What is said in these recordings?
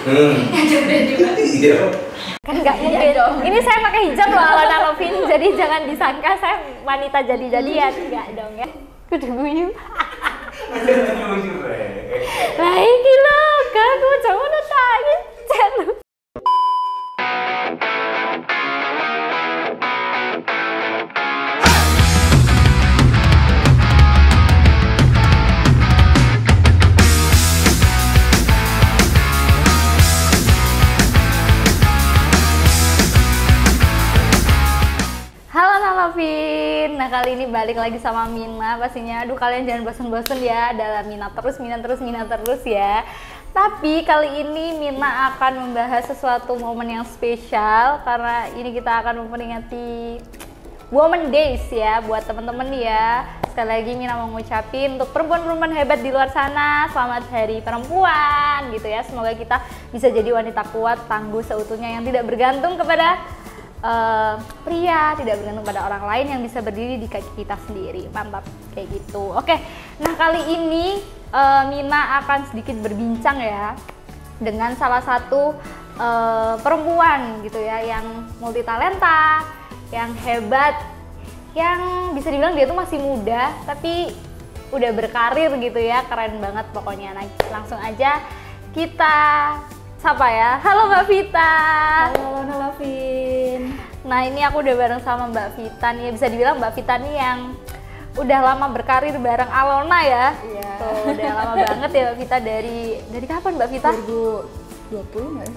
Ngajak Brandy Mbak. Iya. Kan nggak mungkin. Ini saya pakai hijab loh Alona Lovin, jadi jangan disangka saya wanita jadi-jadian. Enggak dong ya. Kudu guyu. Lah iki lho, kan aku coba nanya. Lovin. Nah kali ini balik lagi sama Mina pastinya. Aduh kalian jangan bosen-bosen ya, dalam Mina terus ya. Tapi kali ini Mina akan membahas sesuatu momen yang spesial karena ini kita akan memperingati Women Days ya buat temen-temen ya. Sekali lagi Mina mau ngucapin untuk perempuan-perempuan hebat di luar sana, selamat Hari Perempuan gitu ya. Semoga kita bisa jadi wanita kuat, tangguh seutuhnya yang tidak bergantung kepada pria, tidak bergantung pada orang lain, yang bisa berdiri di kaki kita sendiri. Mantap kayak gitu. Oke, nah kali ini Mina akan sedikit berbincang ya dengan salah satu perempuan gitu ya, yang multi talenta, yang hebat, yang bisa dibilang dia tuh masih muda tapi udah berkarir gitu ya, keren banget pokoknya. Nah langsung aja kita sapa ya. Halo Mbak Vita. Halo Lovin. Nah ini aku udah bareng sama Mbak Vita nih. Bisa dibilang Mbak Vita nih yang udah lama berkarir bareng Alona ya. Iya. Tuh, udah lama banget ya Mbak Vita, dari kapan Mbak Vita? 2020 nggak sih?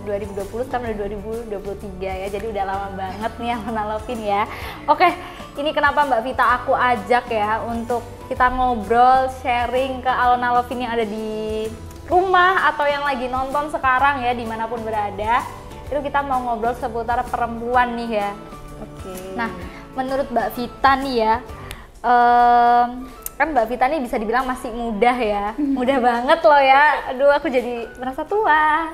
2020 sekarang udah 2023 ya. Jadi udah lama banget nih Alona Lovin ya. Oke, ini kenapa Mbak Vita aku ajak ya untuk kita ngobrol, sharing ke Alona Lovin yang ada di rumah atau yang lagi nonton sekarang ya, dimanapun berada, itu kita mau ngobrol seputar perempuan nih ya. Oke. Nah menurut Mbak Vita nih ya, kan Mbak Vita nih bisa dibilang masih muda ya, muda banget loh ya. Aduh aku jadi merasa tua.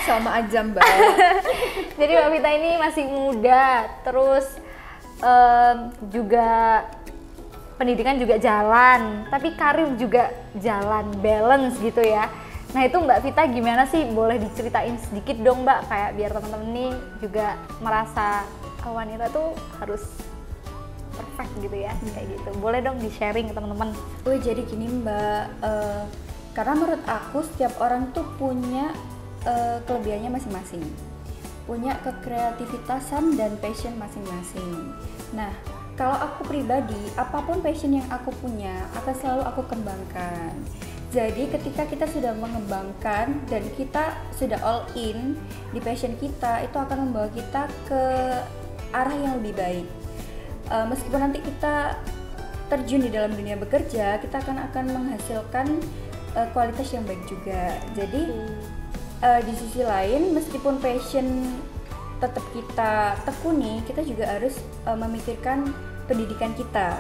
Sama aja Mbak. Jadi Mbak Vita ini masih muda, terus juga pendidikan juga jalan, tapi karir juga jalan, balance gitu ya. Nah itu Mbak Vita gimana sih? Boleh diceritain sedikit dong Mbak, kayak biar teman-teman nih juga merasa wanita tuh harus perfect gitu ya, kayak gitu. Boleh dong di-sharing ke teman-teman. Oh jadi gini Mbak, karena menurut aku setiap orang tuh punya kelebihannya masing-masing, punya kekreativitasan dan passion masing-masing. Nah kalau aku pribadi, apapun passion yang aku punya akan selalu aku kembangkan. Jadi ketika kita sudah mengembangkan dan kita sudah all in di passion kita, itu akan membawa kita ke arah yang lebih baik. Meskipun nanti kita terjun di dalam dunia bekerja, kita akan menghasilkan kualitas yang baik juga. Jadi di sisi lain, meskipun passion tetap kita tekuni, kita juga harus memikirkan pendidikan kita.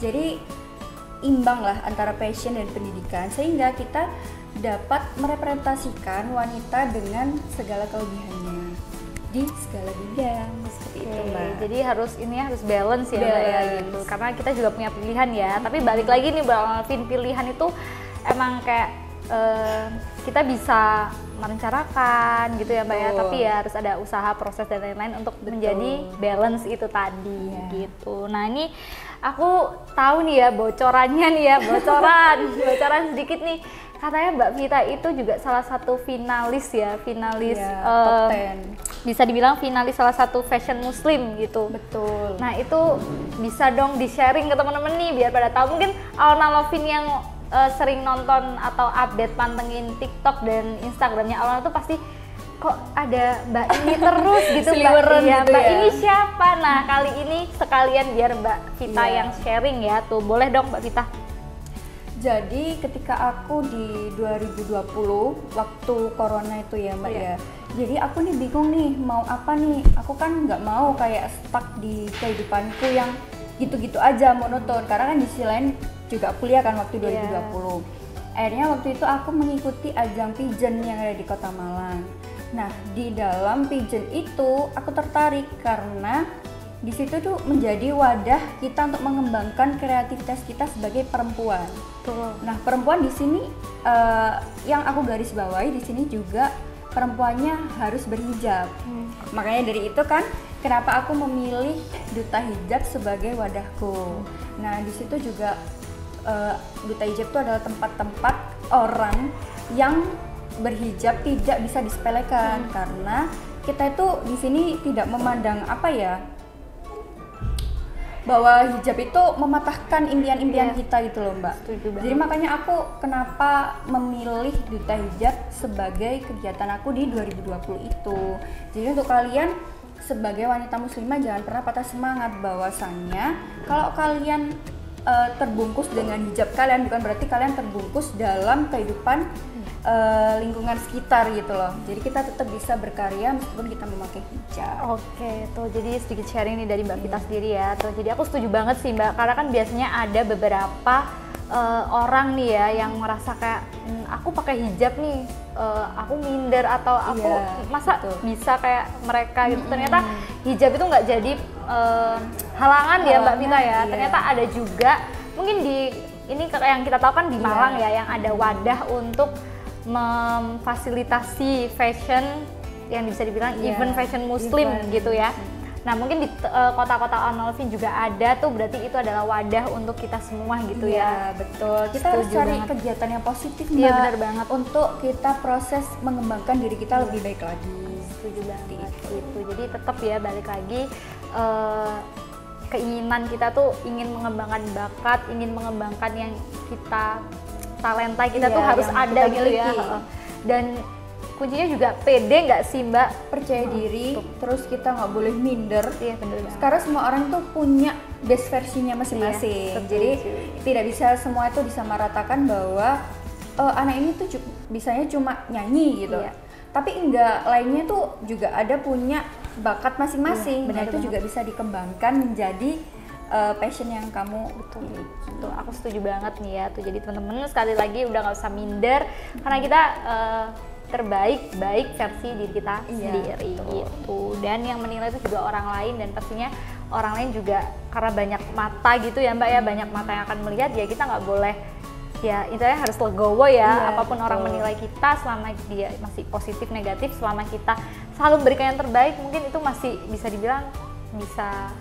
Jadi imbang lah antara passion dan pendidikan, sehingga kita dapat merepresentasikan wanita dengan segala kelebihannya di segala bidang, seperti itu Mbak. Jadi harus balance ya Mbak ya gitu. Karena kita juga punya pilihan ya. Tapi balik lagi nih Mbak Alvin, pilihan itu emang kayak kita bisa merencanakan gitu ya Mbak ya, tapi ya harus ada usaha, proses dan lain-lain untuk menjadi balance itu tadi gitu. Nah ini aku tahu nih ya bocorannya nih ya, bocoran sedikit nih. Katanya Mbak Vita itu juga salah satu finalis ya, top 10. Bisa dibilang finalis salah satu fashion muslim gitu. Betul. Nah itu bisa dong di-sharing ke teman-teman nih biar pada tahu. Mungkin Alona Lovin yang sering nonton atau update pantengin TikTok dan Instagramnya Alona tuh pasti kok ada Mbak ini terus gitu Mbak. Ya, gitu Mbak ya. ini siapa? Nah kali ini sekalian biar Mbak Vita yang sharing ya tuh. Boleh dong Mbak Vita. Jadi ketika aku di 2020 waktu corona itu ya Mbak ya, jadi aku nih bingung nih mau apa nih. Aku kan nggak mau kayak stuck di kehidupanku yang gitu-gitu aja monoton, karena kan di sisi lain juga kuliah kan waktu 2020. Akhirnya waktu itu aku mengikuti ajang pageant yang ada di Kota Malang. Nah di dalam pageant itu aku tertarik karena di situ tuh menjadi wadah kita untuk mengembangkan kreativitas kita sebagai perempuan. Betul. Nah, perempuan di sini yang aku garis bawahi di sini juga perempuannya harus berhijab. Makanya dari itu kan kenapa aku memilih duta hijab sebagai wadahku. Nah, di situ juga duta hijab itu adalah tempat-tempat orang yang berhijab tidak bisa disepelekan karena kita itu di sini tidak memandang apa ya, bahwa hijab itu mematahkan impian-impian kita gitu loh Mbak. Jadi makanya aku kenapa memilih duta hijab sebagai kegiatan aku di 2020 itu. Jadi untuk kalian sebagai wanita muslimah jangan pernah patah semangat, bahwasannya kalau kalian terbungkus dengan hijab kalian bukan berarti kalian terbungkus dalam kehidupan lingkungan sekitar gitu loh. Jadi kita tetap bisa berkarya meskipun kita memakai hijab. Oke, tuh jadi sedikit sharing nih dari Mbak Vita sendiri ya. Tuh jadi aku setuju banget sih Mbak, karena kan biasanya ada beberapa orang nih ya yang merasa kayak aku pakai hijab nih, aku minder atau aku masa bisa kayak mereka gitu. Ternyata hijab itu nggak jadi halangan ya Mbak Vita ya. Ternyata ada juga mungkin di ini yang kita tahu kan di Malang ya, yang ada wadah untuk memfasilitasi fashion yang bisa dibilang event fashion muslim gitu ya. Nah mungkin di kota-kota Arnolfin juga ada tuh, berarti itu adalah wadah untuk kita semua gitu ya. Betul, kita harus cari kegiatan yang positif Mbak. Iya benar banget. Untuk kita proses mengembangkan diri kita lebih baik lagi. Setuju banget gitu. Jadi tetap ya balik lagi keinginan kita tuh ingin mengembangkan bakat, ingin mengembangkan yang kita talenta kita tuh harus ada gitu ya. Dan kuncinya juga pede nggak sih Mbak? Percaya diri, terus kita nggak boleh minder. Iya benar banget. Sekarang semua orang tuh punya best versinya masing-masing. Jadi tidak bisa semua itu disamaratakan bahwa anak ini tuh bisanya cuma nyanyi gitu. Tapi enggak, lainnya tuh juga ada punya bakat masing-masing. Nah itu juga bisa dikembangkan menjadi passion yang kamu Tuh, aku setuju banget nih ya. Tuh jadi teman-teman sekali lagi udah nggak usah minder karena kita terbaik versi diri kita sendiri gitu. Dan yang menilai itu juga orang lain, dan pastinya orang lain juga karena banyak mata gitu ya Mbak ya, banyak mata yang akan melihat ya, kita nggak boleh ya, intinya harus legowo ya. Apapun orang menilai kita, selama dia masih positif negatif, selama kita selalu memberikan yang terbaik, mungkin itu masih bisa dibilang bisa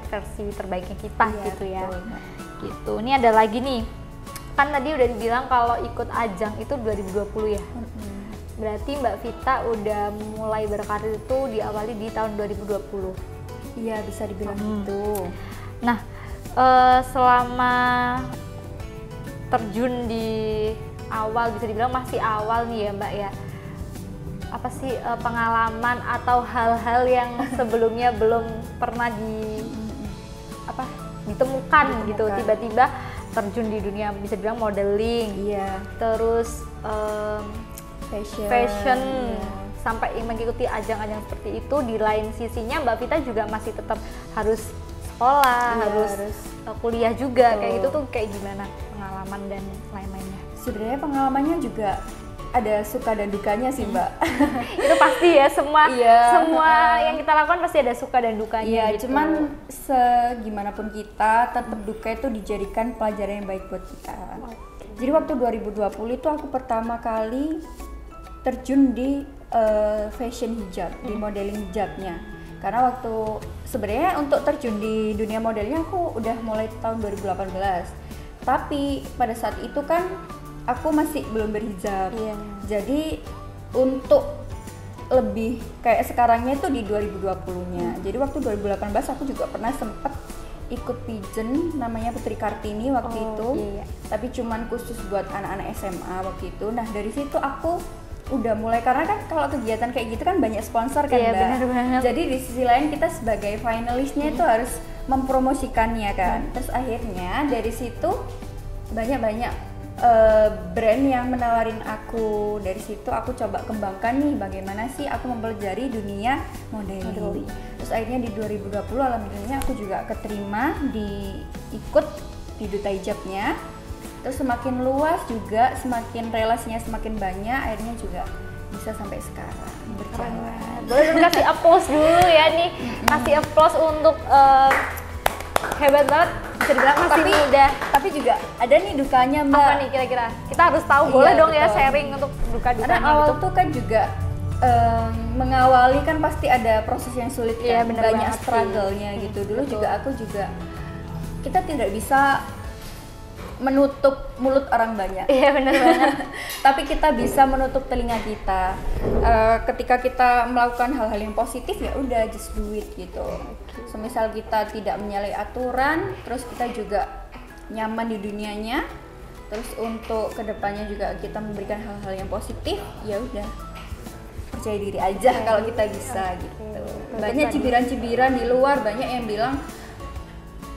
versi terbaiknya kita gitu ya. Gitu. Ini ada lagi nih, kan tadi udah dibilang kalau ikut ajang itu 2020 ya. Berarti Mbak Vita udah mulai berkarir itu diawali di tahun 2020. Iya bisa dibilang gitu. Nah selama terjun di awal, bisa dibilang masih awal nih ya Mbak ya, apa sih pengalaman atau hal-hal yang sebelumnya belum pernah ditemukan gitu, tiba-tiba terjun di dunia bisa dibilang modeling, terus fashion sampai mengikuti ajang-ajang seperti itu. Di lain sisinya Mbak Vita juga masih tetap harus sekolah, harus kuliah juga. Kayak gitu tuh kayak gimana pengalaman dan lain-lainnya? Sebenarnya pengalamannya juga ada suka dan dukanya sih Mbak. Itu pasti ya, semua yang kita lakukan pasti ada suka dan dukanya gitu. Cuman segimanapun kita tetap duka itu dijadikan pelajaran yang baik buat kita. Jadi waktu 2020 itu aku pertama kali terjun di fashion hijab, di modeling hijabnya. Karena waktu sebenarnya untuk terjun di dunia modelnya aku udah mulai tahun 2018. Tapi pada saat itu kan aku masih belum berhijab. Jadi untuk lebih kayak sekarangnya itu di 2020-nya. Jadi waktu 2018 aku juga pernah sempet ikut pageant namanya Putri Kartini waktu itu. Tapi cuman khusus buat anak-anak SMA waktu itu. Nah, dari situ aku udah mulai, karena kan kalau kegiatan kayak gitu kan banyak sponsor kan Mbak. Bener banget. Jadi di sisi lain kita sebagai finalisnya itu harus mempromosikannya kan. Terus akhirnya dari situ banyak brand yang menawarin aku. Dari situ aku coba kembangkan nih bagaimana sih aku mempelajari dunia modeling. Terus akhirnya di 2020 alhamdulillah aku juga keterima ikut di duta hijabnya. Terus semakin luas juga, semakin relasinya semakin banyak, akhirnya juga bisa sampai sekarang berjalan. Boleh kasih applause dulu ya nih, kasih applause untuk hebat banget, bisa dibilang masih muda. Tapi juga ada nih dukanya Mbak. Apa nih kira-kira? Kita harus tahu, boleh dong ya sharing untuk duka-dukanya Karena awal gitu. tuh kan juga mengawali kan pasti ada proses yang sulit Iya, kan, bener banyak banget sih. struggle-nya gitu. Dulu betul. juga aku juga, kita tidak bisa menutup mulut orang banyak. Iya bener banget. Tapi kita bisa menutup telinga kita. Ketika kita melakukan hal-hal yang positif ya udah just do it gitu. Semisal kita tidak menyalahi aturan, terus kita juga nyaman di dunianya. Terus untuk kedepannya juga kita memberikan hal-hal yang positif, ya udah percaya diri aja kalau kita bisa gitu. Banyak cibiran-cibiran di luar, banyak yang bilang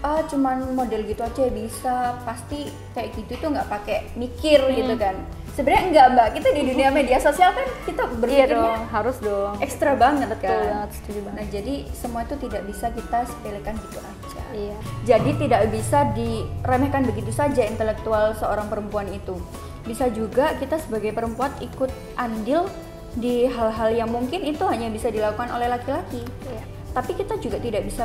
cuman model gitu aja bisa, pasti kayak gitu tuh nggak pakai mikir gitu kan. Sebenarnya enggak Mbak, kita di dunia media sosial kan kita Iya berpikirnya dong, harus dong. ekstra banget Betul kan. banget, setuju banget. Nah jadi semua itu tidak bisa kita sepelekan gitu aja. Iya. Jadi tidak bisa diremehkan begitu saja intelektual seorang perempuan itu. Bisa juga kita sebagai perempuan ikut andil di hal-hal yang mungkin itu hanya bisa dilakukan oleh laki-laki. Iya. Tapi kita juga tidak bisa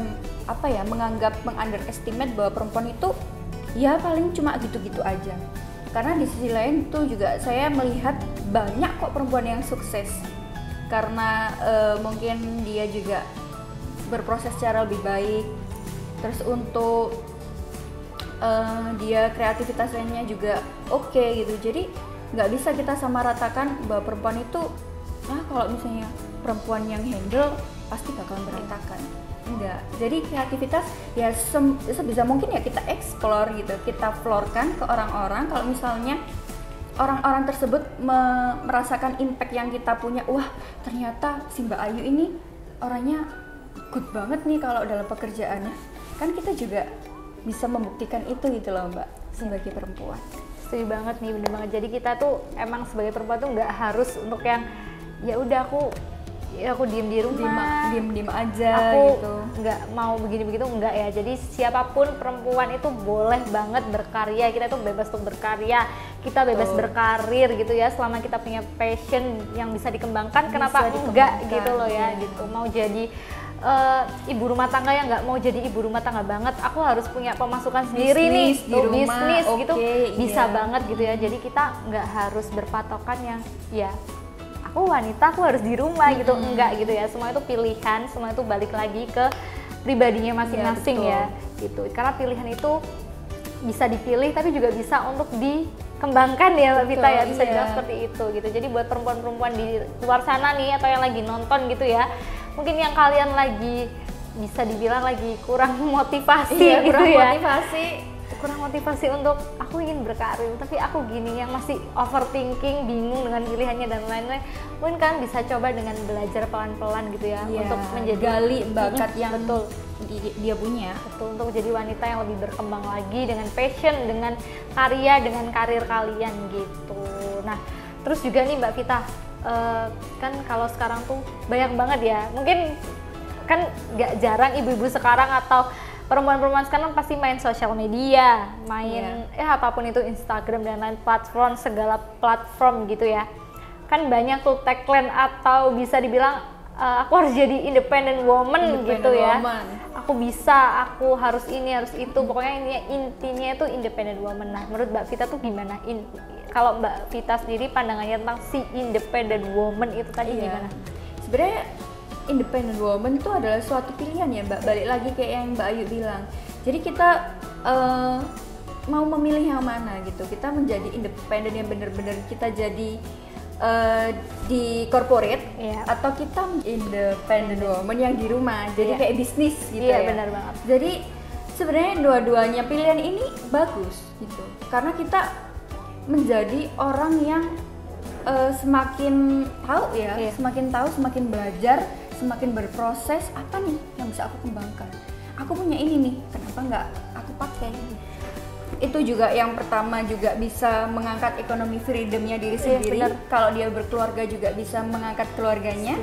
menganggap, mengunderestimate bahwa perempuan itu ya paling cuma gitu-gitu aja. Karena di sisi lain tuh juga saya melihat banyak kok perempuan yang sukses. Karena mungkin dia juga berproses secara lebih baik. Terus untuk dia kreativitasnya juga oke gitu. Jadi nggak bisa kita samaratakan bahwa perempuan itu kalau misalnya perempuan yang handle pasti bakalan berantakan. Enggak. Jadi kreativitas ya sebisa mungkin ya kita explore gitu, kita florkan ke orang-orang. Kalau misalnya orang-orang tersebut merasakan impact yang kita punya, wah ternyata si Mbak Ayu ini orangnya good banget nih kalau dalam pekerjaannya, kan kita juga bisa membuktikan itu gitu loh Mbak, sebagai perempuan. Setuju banget nih, bener banget. Jadi kita tuh emang sebagai perempuan tuh nggak harus untuk yang ya udah aku diem di rumah, diem aja aku gitu, nggak mau begini begitu, enggak ya. Jadi siapapun perempuan itu boleh banget berkarya, kita tuh bebas untuk berkarya, kita bebas berkarir gitu ya, selama kita punya passion yang bisa dikembangkan, kenapa enggak gitu loh ya, gitu. Mau jadi ibu rumah tangga yang nggak mau jadi ibu rumah tangga banget, aku harus punya pemasukan sendiri nih, di rumah, bisnis gitu, bisa iya. banget gitu ya. Jadi kita nggak harus berpatokan yang ya aku wanita aku harus di rumah gitu, enggak gitu ya. Semua itu pilihan, semua itu balik lagi ke pribadinya masing-masing ya, gitu. Karena pilihan itu bisa dipilih tapi juga bisa untuk dikembangkan ya Mbak Vita ya, bisa dibilang seperti itu gitu. Jadi buat perempuan-perempuan di luar sana nih atau yang lagi nonton gitu ya, mungkin yang kalian lagi bisa dibilang lagi kurang motivasi gitu kurang ya, kurang motivasi untuk aku ingin berkarir tapi aku gini, yang masih overthinking, bingung dengan pilihannya dan lain-lain, mungkin kan bisa coba dengan belajar pelan-pelan gitu ya, untuk menjadi gali bakat yang betul dia punya. Betul, untuk jadi wanita yang lebih berkembang lagi dengan passion, dengan karya, dengan karir kalian gitu. Nah terus juga nih Mbak Vita, kan kalau sekarang tuh banyak banget ya, mungkin kan nggak jarang ibu-ibu sekarang atau perempuan-perempuan sekarang pasti main sosial media, main apapun itu, Instagram dan lain platform, segala platform gitu ya. Kan banyak tuh tagline atau bisa dibilang aku harus jadi independent woman gitu ya. Aku bisa, aku harus ini, harus itu. Pokoknya intinya itu independent woman. Nah, menurut Mbak Vita tuh gimana? Kalau Mbak Vita sendiri pandangannya tentang si independent woman itu tadi gimana? Sebenarnya independent woman itu adalah suatu pilihan ya Mbak, balik lagi kayak yang Mbak Ayu bilang. Jadi kita mau memilih yang mana gitu, kita menjadi independen yang benar-benar kita jadi di corporate, atau kita independent woman yang di rumah, jadi kayak bisnis gitu ya. Benar banget. Jadi sebenarnya dua-duanya pilihan ini bagus gitu, karena kita menjadi orang yang semakin tahu ya, semakin tahu, semakin belajar, semakin berproses, apa nih yang bisa aku kembangkan. Aku punya ini nih, kenapa nggak aku pakai? Itu juga yang pertama juga bisa mengangkat ekonomi freedomnya diri sendiri. Kalau dia berkeluarga juga bisa mengangkat keluarganya.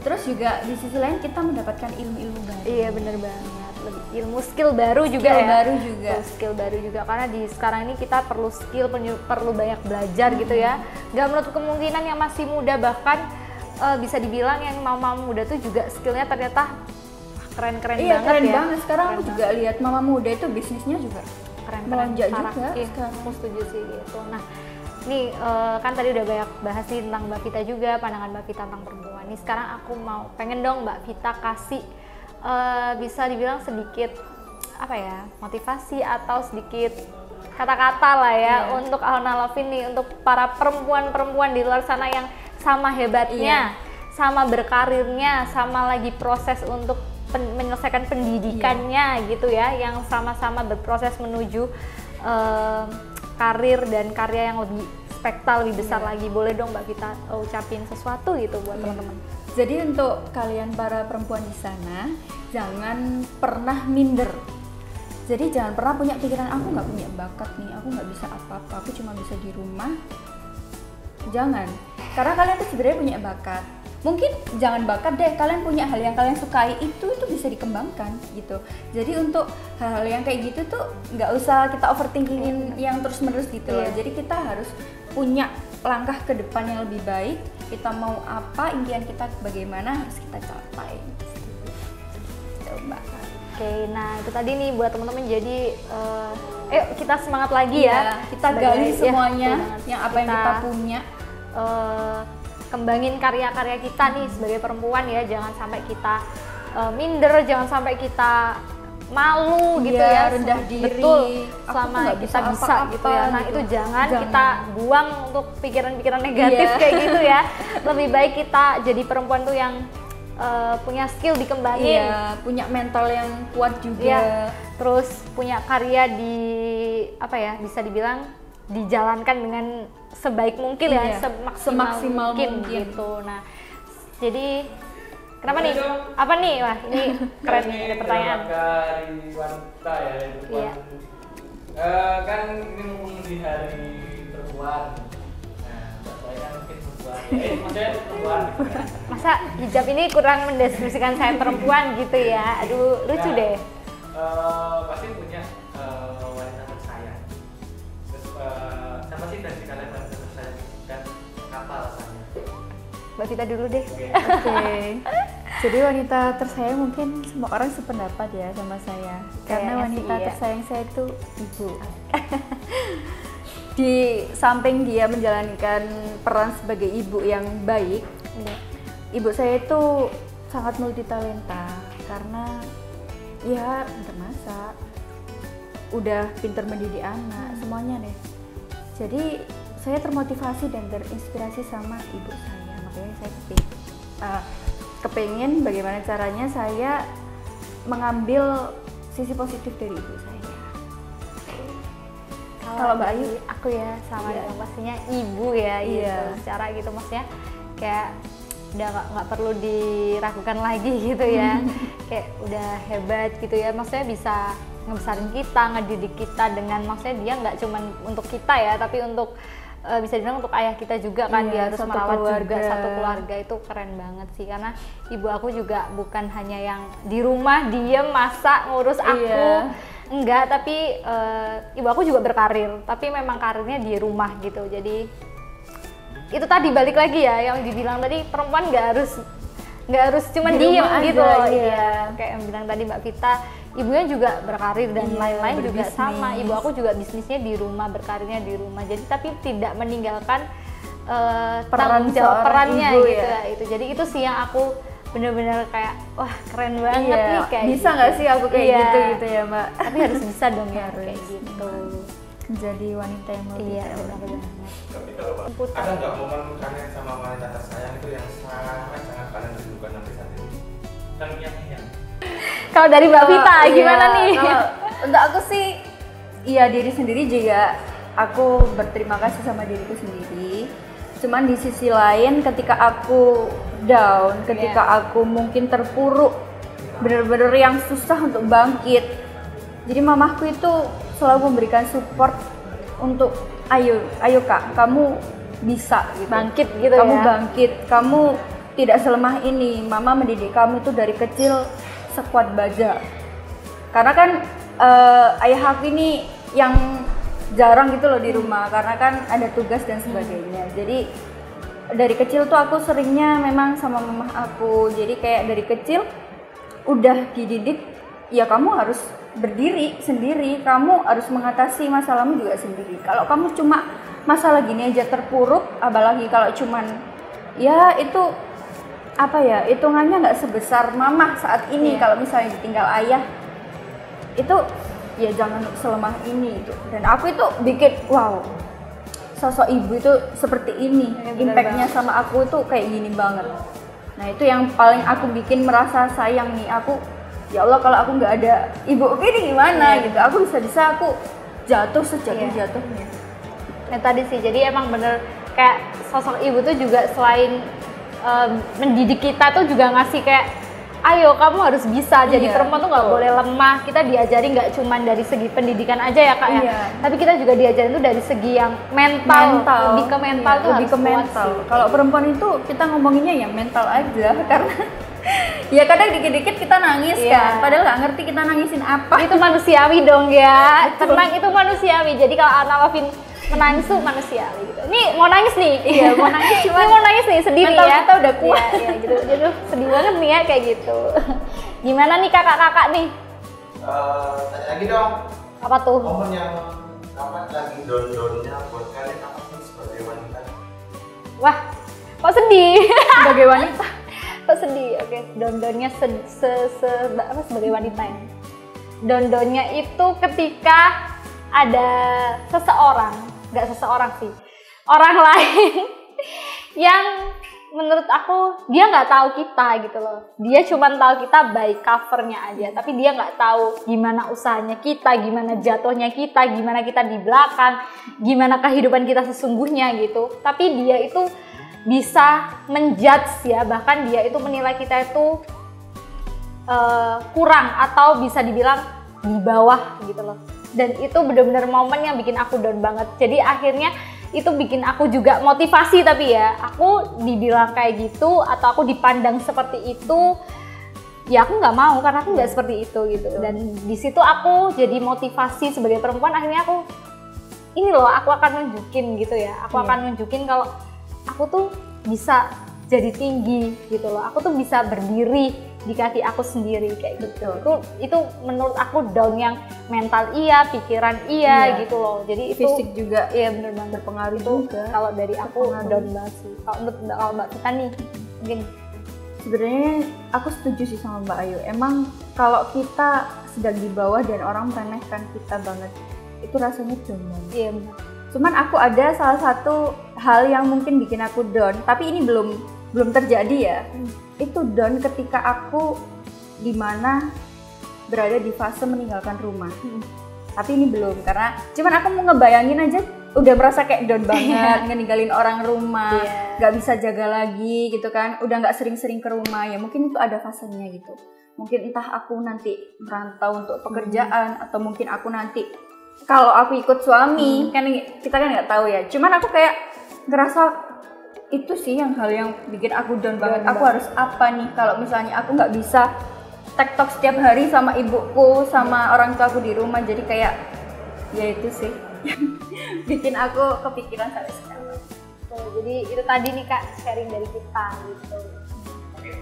Terus juga di sisi lain kita mendapatkan ilmu-ilmu baru. Iya bener banget, ilmu skill baru juga skill baru juga, karena di sekarang ini kita perlu skill, perlu banyak belajar gitu ya. Gak menutup kemungkinan yang masih muda, bahkan bisa dibilang yang mau muda tuh juga skillnya ternyata keren-keren Iya, banget keren ya. banget. Sekarang Keren aku juga lihat mama muda itu bisnisnya juga keren melonjak parah. juga Iya, sekarang. aku setuju sih gitu. Nah, nih kan tadi udah banyak bahas nih tentang Mbak Vita juga, pandangan Mbak Vita tentang perempuan. Nih sekarang aku pengen dong Mbak Vita kasih bisa dibilang sedikit apa ya, motivasi atau sedikit kata-kata lah ya untuk Alona Lovin nih, untuk para perempuan-perempuan di luar sana yang sama hebatnya, sama berkarirnya, sama lagi proses untuk menyelesaikan pendidikannya gitu ya, yang sama-sama berproses menuju karir dan karya yang lebih spektal, lebih besar lagi. Boleh dong Mbak Vita ucapin sesuatu gitu buat teman-teman. Jadi untuk kalian para perempuan di sana, jangan pernah minder. Jadi jangan pernah punya pikiran aku nggak punya bakat nih, aku nggak bisa apa-apa, aku cuma bisa di rumah. Jangan, karena kalian tuh sebenarnya punya bakat. Mungkin jangan bakat deh, kalian punya hal yang kalian sukai, itu bisa dikembangkan gitu. Jadi untuk hal-hal yang kayak gitu tuh nggak usah kita overthinkingin yang terus-menerus gitu loh. Jadi kita harus punya langkah ke depan yang lebih baik. Kita mau apa, impian kita bagaimana, harus kita capai. Coba. Oke, nah itu tadi nih buat teman-teman, jadi ayo kita semangat lagi ya. Kita gali semuanya yang apa yang kita punya. Kembangin karya-karya kita nih sebagai perempuan ya, jangan sampai kita minder, jangan sampai kita malu gitu ya, rendah diri. Betul, selama kita bisa gitu ya. Nah itu jangan kita buang untuk pikiran-pikiran negatif kayak gitu ya. Lebih baik kita jadi perempuan tuh yang punya skill dikembangin, punya mental yang kuat juga, terus punya karya di apa ya, bisa dibilang dijalankan dengan sebaik mungkin ya, semaksimal mungkin gitu. Nah, jadi kenapa nih? Apa nih? Wah, ini keren nih, ada pertanyaan. Dari wanita ya, kan ini mumpung di hari perempuan. Masa hijab ini kurang mendeskripsikan saya perempuan gitu ya? Aduh, lucu deh. Pasti punya wanita tersayang. Terus siapa sih versi kalian wanita tersayang dan apa alasannya? Mbak Vita dulu deh. Oke. Jadi wanita tersayang mungkin semua orang sependapat ya sama saya. Karena wanita tersayang saya itu ibu. Di samping dia menjalankan peran sebagai ibu yang baik, ibu saya itu sangat multitalenta karena ya pintar masak, udah pintar mendidik anak, semuanya deh. Jadi saya termotivasi dan terinspirasi sama ibu saya, makanya saya kepengen bagaimana caranya saya mengambil sisi positif dari ibu saya. Kalau Mbak Ayu, aku ya sama dong, pastinya ibu ya gitu. Secara gitu maksudnya kayak udah nggak perlu diragukan lagi gitu ya. Kayak udah hebat gitu ya, maksudnya bisa ngebesarin kita, ngedidik kita dengan, maksudnya dia nggak cuman untuk kita ya, tapi untuk bisa dibilang untuk ayah kita juga kan, dia harus merawat juga satu keluarga. Itu keren banget sih, karena ibu aku juga bukan hanya yang di rumah diem masak ngurus aku, enggak, tapi ibu aku juga berkarir, tapi memang karirnya di rumah gitu. Jadi itu tadi balik lagi ya yang dibilang tadi, perempuan nggak harus cuma diem gitu loh. Iya, kayak yang bilang tadi Mbak Vita, ibunya juga berkarir dan lain-lain juga sama. Ibu aku juga bisnisnya di rumah, berkarirnya di rumah. Jadi tapi tidak meninggalkan tanggung jawab perannya gitu ya. Itu jadi itu sih yang aku bener-bener kayak wah keren banget nih kayak bisa nggak sih aku kayak gitu ya Mbak? Tapi harus bisa dong ya kayak gitu. Jadi wanita yang mau benar banget. Tapi kalau ada nggak momen kalian sama wanita tersayang itu yang sangat kalian rindukan sampai saat ini? Kalau dari Mbak Vita gimana nih? Untuk aku sih, iya diri sendiri juga aku berterima kasih sama diriku sendiri. Cuman di sisi lain ketika aku down, ketika aku mungkin terpuruk, bener-bener yang susah untuk bangkit. Jadi mamahku itu selalu memberikan support untuk ayo kak, kamu bisa gitu. Bangkit gitu kamu ya. Bangkit, kamu tidak selemah ini. Mama mendidik kamu itu dari kecil sekuat baja. Karena kan ayah aku ini yang jarang gitu loh di rumah, karena kan ada tugas dan sebagainya. Jadi dari kecil tuh aku seringnya memang sama mamah aku. Jadi kayak dari kecil udah dididik ya kamu harus berdiri sendiri, kamu harus mengatasi masalahmu juga sendiri. Kalau kamu cuma masalah gini aja terpuruk, apalagi kalau cuman ya itu apa ya, hitungannya nggak sebesar mama saat ini. Kalau misalnya ditinggal ayah itu ya jangan selemah ini itu. Dan aku itu bikin wow, sosok ibu itu seperti ini, impactnya sama aku itu kayak gini banget. Nah itu yang paling aku bikin merasa sayang nih, aku ya Allah kalau aku nggak ada ibu ini gimana gitu, aku bisa aku jatuh sejatuh-jatuhnya. Nah tadi sih, jadi emang bener kayak sosok ibu tuh juga selain mendidik kita tuh juga ngasih kayak ayo kamu harus bisa, jadi perempuan tuh nggak boleh lemah. Kita diajari nggak cuman dari segi pendidikan aja ya kak ya, tapi kita juga diajarin tuh dari segi yang mental. Lebih ke mental tuh lebih ke mental. Kalau perempuan itu kita ngomonginnya ya mental aja karena ya kadang dikit-dikit kita nangis kan, padahal nggak ngerti kita nangisin apa. Itu manusiawi dong ya, tenang, itu manusiawi. Jadi kalau Ana Lovin menangis tuh manusiawi gitu. Nih mau nangis nih, mau nangis cuma mau nangis nih, sedih nih ya. Kita udah kuat ya gitu. Jadi sedih banget nih ya kayak gitu. Gimana nih kakak-kakak nih? Tanya lagi dong. Apa tuh? Momen yang kapan lagi down-downnya buat kalian apa sih sebagai wanita? Wah, kok sedih? Sebagai wanita. Kok sedih? Oke, down-downnya apa sebagai wanita ini? Down-downnya itu ketika ada seseorang, nggak seseorang sih, orang lain yang menurut aku dia nggak tahu kita gitu loh. Dia cuma tahu kita by covernya aja, tapi dia nggak tahu gimana usahanya kita, gimana jatuhnya kita, gimana kita di belakang, gimana kehidupan kita sesungguhnya gitu. Tapi dia itu bisa menjudge ya, bahkan dia itu menilai kita itu kurang atau bisa dibilang di bawah gitu loh. Dan itu benar-benar momen yang bikin aku down banget. Jadi akhirnya itu bikin aku juga motivasi, tapi ya aku dibilang kayak gitu atau aku dipandang seperti itu ya aku nggak mau, karena aku nggak seperti itu gitu. Dan di situ aku jadi motivasi sebagai perempuan. Akhirnya aku ini loh, aku akan nunjukin gitu ya, aku akan nunjukin kalau aku tuh bisa jadi tinggi gitu loh, aku tuh bisa berdiri di kaki aku sendiri kayak gitu. Itu menurut aku down yang mental iya, pikiran iya gitu loh. Jadi itu fisik juga iya bener banget berpengaruh juga. Kalau dari aku down banget sih. Kalau Mbak Tika nih mungkin sebenarnya aku setuju sih sama Mbak Ayu. Emang kalau kita sedang di bawah dan orang meremehkan kita banget, itu rasanya down banget. Iya benar. Cuman aku ada salah satu hal yang mungkin bikin aku down, tapi ini belum terjadi ya. Itu down ketika aku dimana berada di fase meninggalkan rumah. Tapi ini belum, karena cuman aku mau ngebayangin aja udah merasa kayak down banget, ngeninggalin orang rumah, nggak bisa jaga lagi gitu kan, udah nggak sering-sering ke rumah. Ya mungkin itu ada fasenya gitu. Mungkin entah aku nanti merantau untuk pekerjaan, atau mungkin aku nanti kalau aku ikut suami, kan kita kan nggak tahu ya. Cuman aku kayak ngerasa itu sih hal yang bikin aku down banget. Aku harus apa nih kalau misalnya aku nggak bisa TikTok setiap hari sama ibuku, sama orang tua aku di rumah. Jadi kayak ya itu sih bikin aku kepikiran sampai sekarang. Jadi itu tadi nih Kak, sharing dari kita gitu. Oke,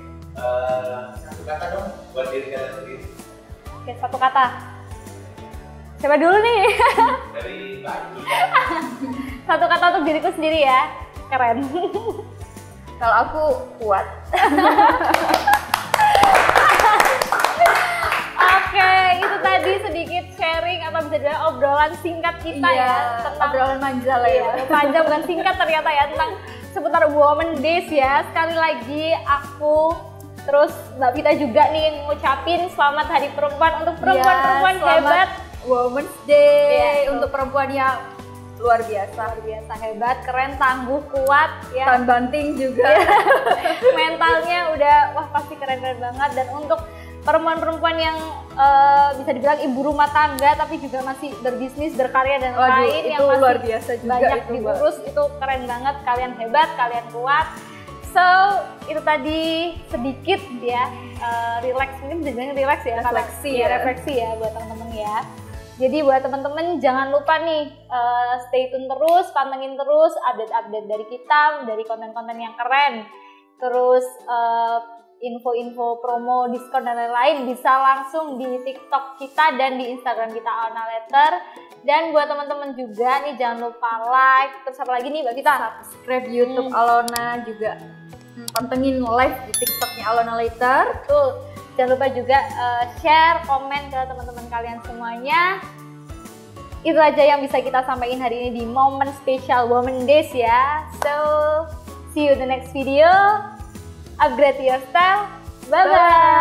satu kata dong buat diri kalian sendiri. Oke, satu kata. Siapa dulu nih? Dari Mbak Ayu. Satu kata untuk diriku sendiri ya. Keren. Kalau aku kuat. Oke, itu tadi sedikit sharing atau bisa dibilang obrolan singkat kita ya tentang obrolan manja lah ya. Panjang bukan singkat ternyata ya, tentang seputar Women Days ya. Sekali lagi aku terus Mbak Vita juga nih ngucapin selamat Hari Perempuan untuk perempuan-perempuan hebat. Women's Day untuk perempuan yang luar biasa hebat, keren, tangguh, kuat ya. Tahan banting juga. Mentalnya udah wah pasti keren-keren banget. Dan untuk perempuan-perempuan yang bisa dibilang ibu rumah tangga tapi juga masih berbisnis, berkarya dan lain yang masih luar biasa juga banyak itu, diurus, itu keren banget. Kalian hebat, kalian kuat. So itu tadi sedikit ya relax, mungkin bisa dibilang relax ya, refleksi ya buat teman-teman ya. Jadi buat teman-teman jangan lupa nih stay tune terus, pantengin terus update-update dari kita, dari konten-konten yang keren. Terus info-info promo, diskon dan lain-lain bisa langsung di TikTok kita dan di Instagram kita Alona Letter. Dan buat teman-teman juga nih jangan lupa like, terus apa lagi nih Mbak Vita? Subscribe YouTube Alona, juga pantengin live di TikToknya Alona Letter. Betul. Jangan lupa juga share, komen ke teman-teman kalian semuanya. Itu aja yang bisa kita sampaikan hari ini di momen spesial Women Days ya. So, see you in the next video. Upgrade your style. Bye-bye.